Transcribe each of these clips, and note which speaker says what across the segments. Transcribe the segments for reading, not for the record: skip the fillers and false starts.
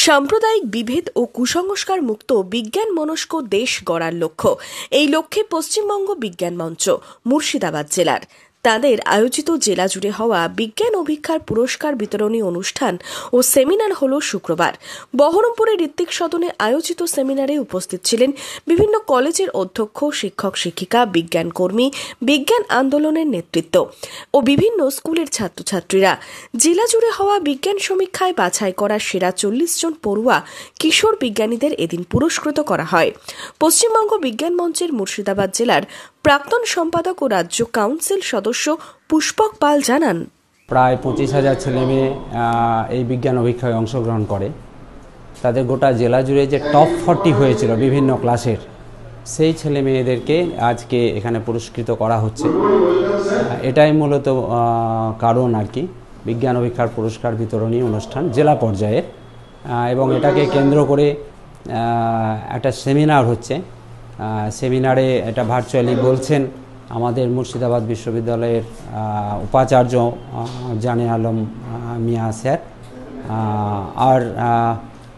Speaker 1: সাম্প্রদায়িক বিভেদ ও কুসংস্কার মুক্ত বিজ্ঞান মনস্ক দেশ গড়ার লক্ষ্য। এই লক্ষ্যে পশ্চিমবঙ্গ বিজ্ঞান মঞ্চ মুর্শিদাবাদ জেলার তাদের আয়োজিত জেলা জুড়ে হওয়া বিজ্ঞান অভিজ্ঞার পুরস্কার বিতরণী অনুষ্ঠান ও সেমিনার হল শুক্রবার। বহরমপুরের ঋত্বিক সদনে আয়োজিত সেমিনারে উপস্থিত ছিলেন বিভিন্ন কলেজের অধ্যক্ষ, শিক্ষক শিক্ষিকা, বিজ্ঞান কর্মী, বিজ্ঞান আন্দোলনের নেতৃত্ব ও বিভিন্ন স্কুলের ছাত্রছাত্রীরা। জেলা জুড়ে হওয়া বিজ্ঞান সমীক্ষায় বাছাই করা সেরা 40 জন পড়ুয়া কিশোর বিজ্ঞানীদের এদিন পুরস্কৃত করা হয়। পশ্চিমবঙ্গ বিজ্ঞান মঞ্চের মুর্শিদাবাদ জেলার প্রাক্তন সম্পাদক ও রাজ্য কাউন্সিল সদস্য পুষ্পক পাল জানান,
Speaker 2: প্রায় 25,000 ছেলেমেয়ে এই বিজ্ঞান অভিক্ষায় অংশগ্রহণ করে। তাদের গোটা জেলা জুড়ে যে টপ 40 হয়েছিল বিভিন্ন ক্লাসের, সেই ছেলে মেয়েদেরকে আজকে এখানে পুরস্কৃত করা হচ্ছে। এটাই মূলত কারণ আর কি, বিজ্ঞান অভিক্ষার পুরস্কার বিতরণী অনুষ্ঠান জেলা পর্যায়ের, এবং এটাকে কেন্দ্র করে একটা সেমিনার হচ্ছে। সেমিনারে এটা ভার্চুয়ালি বলছেন আমাদের মুর্শিদাবাদ বিশ্ববিদ্যালয়ের উপাচার্য জানে আলম মিয়া স্যার, আর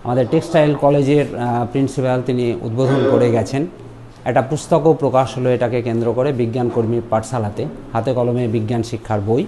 Speaker 2: আমাদের টেক্সটাইল কলেজের প্রিন্সিপাল তিনি উদ্বোধন করে গেছেন। একটা পুস্তকও প্রকাশ হলো এটাকে কেন্দ্র করে বিজ্ঞান কর্মী পাঠশালাতে, হাতে কলমে বিজ্ঞান শিক্ষার বই।